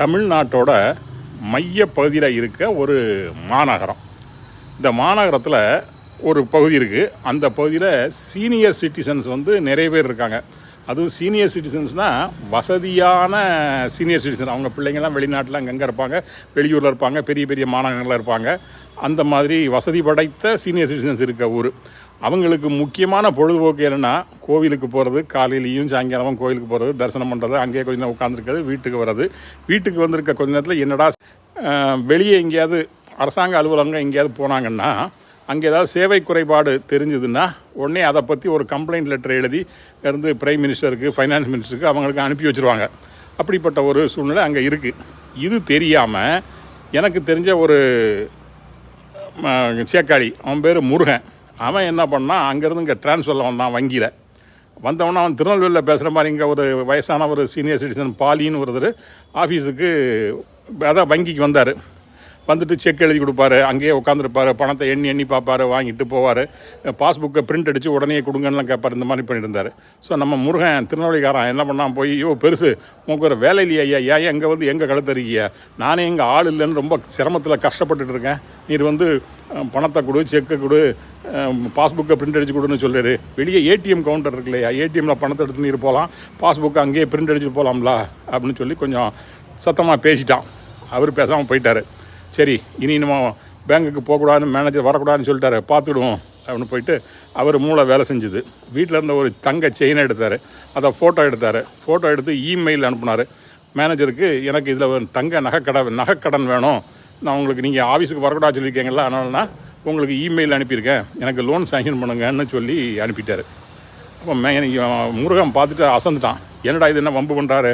தமிழ்நாட்டோட மைய பகுதியில் இருக்க ஒரு மாநகரம். இந்த மாநகரத்தில் ஒரு பகுதி இருக்குது. அந்த பகுதியில் சீனியர் சிட்டிசன்ஸ் நிறைய பேர் இருக்காங்க. அதுவும் சீனியர் சிட்டிசன்ஸ்னால் வசதியான சீனியர் சிட்டிசன். அவங்க பிள்ளைங்கள்லாம் வெளிநாட்டில் அங்கங்கே இருப்பாங்க, வெளியூரில் இருப்பாங்க, பெரிய பெரிய மாநகரங்களில் இருப்பாங்க. அந்த மாதிரி வசதி படைத்த சீனியர் சிட்டிசன்ஸ் இருக்க ஊர். அவங்களுக்கு முக்கியமான பொழுதுபோக்கு என்னென்னா கோவிலுக்கு போகிறது, காலையிலையும் சாயங்காலமும் கோவிலுக்கு போகிறது, தரிசனம் பண்ணுறது, அங்கேயே கொஞ்சம் நேரம் உட்காந்துருக்கிறது, வீட்டுக்கு வர்றது. வீட்டுக்கு வந்திருக்க கொஞ்ச நேரத்தில் என்னடா வெளியே எங்கேயாவது அரசாங்க அலுவலகம் எங்கேயாவது போனாங்கன்னா அங்கே ஏதாவது சேவை குறைபாடு தெரிஞ்சதுன்னா உடனே அதை பற்றி ஒரு கம்ப்ளைண்ட் லெட்டர் எழுதி இருந்து பிரைம் மினிஸ்டருக்கு, ஃபைனான்ஸ் மினிஸ்டருக்கு அவங்களுக்கு அனுப்பி வச்சுருவாங்க. அப்படிப்பட்ட ஒரு சூழ்நிலை அங்கே இருக்குது. இது தெரியாமல் எனக்கு தெரிஞ்ச ஒரு சேக்காடி, அவன் பேர் முருகன், அவன் என்ன பண்ணால் அங்கேருந்து இங்கே ட்ரான்ஸ்ஃபரில் வந்தான். வங்கியில் வந்தவொன்னே அவன் திருநெல்வேலியில் பேசுகிற மாதிரி இங்கே ஒரு வயசான ஒரு சீனியர் சிட்டிசன் பாலின்னு ஒருத்தர் ஆஃபீஸுக்கு, அதான் வங்கிக்கு வந்தார். வந்துட்டு செக் எழுதி கொடுப்பாரு, அங்கேயே உட்காந்துருப்பார், பணத்தை எண்ணி பார்ப்பார், வாங்கிட்டு போவார், பாஸ்புக்கை பிரிண்ட் அடித்து உடனே கொடுங்கலாம் கேட்பார். இந்த மாதிரி பண்ணியிருந்தார். ஸோ நம்ம முருகன் திருநெல்வேலிக்காரன் என்ன பண்ணான், போய் பெருசு உங்களுக்கு ஒரு வேலை இல்லையா ஐயா, ஏன் எங்கே எங்கே கழுத்தறிக்கியா, நானே எங்கள் ஆள் இல்லைன்னு ரொம்ப சிரமத்தில் கஷ்டப்பட்டுட்டு இருக்கேன், நீர் பணத்தை கொடு, செக்கை கொடு, பாஸ்புக்கை பிரிண்ட் அடித்து கொடுன்னு சொல்லிடு. வெளியே ஏடிஎம் கவுண்டர் இருக்கு இல்லையா, ஏடிஎம்மில் பணத்தை எடுத்து நீர் போகலாம், பாஸ்புக்கை அங்கேயே பிரிண்ட் அடிச்சுட்டு போகலாம்ல அப்படின்னு சொல்லி கொஞ்சம் சத்தமாக பேசிட்டான். அவர் பேசாமல் போயிட்டார். சரி, இனி நம்ம பேங்குக்கு போகக்கூடாதுன்னு மேனேஜர் வரக்கூடாதுன்னு சொல்லிட்டாரு, பார்த்துடுவோம் அப்படின்னு போயிட்டு அவர் மூளை வேலை செஞ்சுது. வீட்டில் இருந்த ஒரு தங்க செயினை எடுத்தார், அதை ஃபோட்டோ எடுத்து இமெயில் அனுப்புனார் மேனேஜருக்கு. எனக்கு இதில் ஒரு தங்க நகைக்கடன் வேணும், நான் உங்களுக்கு நீங்கள் ஆஃபீஸுக்கு வரக்கூடாது சொல்லியிருக்கீங்களா, அதனால உங்களுக்கு இமெயில் அனுப்பியிருக்கேன், எனக்கு லோன் சாங்ஷன் பண்ணுங்கன்னு சொல்லி அனுப்பிட்டார். அப்போ முருகன் பார்த்துட்டு அசந்துட்டான். என்னடா இது என்ன வம்பு பண்ணுறாரு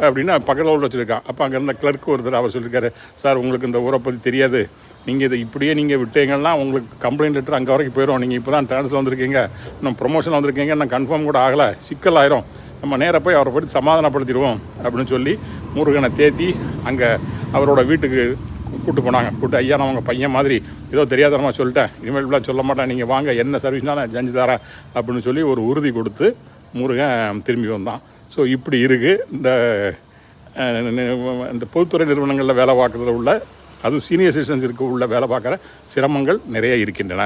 அப்படின்னு பக்கத்தில் உள்ள வச்சுருக்கான். அப்போ அங்கே இருந்த கிளர்க்கு ஒருத்தர் அவர் சொல்லியிருக்காரு, சார் உங்களுக்கு இந்த ஊரை பற்றி தெரியாது, நீங்கள் இதை இப்படியே நீங்கள் விட்டீங்கன்னா உங்களுக்கு கம்ப்ளைண்ட் லெட்டர் அங்கே வரைக்கும் போயிடும், நீங்கள் இப்போ தான் ட்ரான்ஸ்ஃபர் வந்திருக்கீங்க, இன்னும் ப்ரொமோஷன் வந்திருக்கீங்க, நான் கன்ஃபார்ம் கூட ஆகலை, சிக்கல் ஆயிரும், நம்ம நேராக போய் அவரை பற்றி சமாதானப்படுத்திடுவோம் அப்படின்னு சொல்லி முருகனை தேத்தி அங்கே அவரோட வீட்டுக்கு கூப்பிட்டு போனாங்க. ஐயா, நான் உங்கள் பையன் மாதிரி ஏதோ தெரியாதனமாக சொல்லிட்டேன், இனிமேல் சொல்ல மாட்டேன், நீங்கள் வாங்க, என்ன சர்வீஸ்னாலும் நான் செஞ்சு தரேன் அப்படின்னு சொல்லி ஒரு உறுதி கொடுத்து முருகன் திரும்பி வந்தான். ஸோ இப்படி இருக்குது இந்த பொதுத்துறை நிறுவனங்களில் வேலை பார்க்குறதுல உள்ள, அதுவும் சீனியர் சிட்டிசன்ஸ் உள்ள வேலை பார்க்குற சிரமங்கள் நிறைய இருக்கின்றன.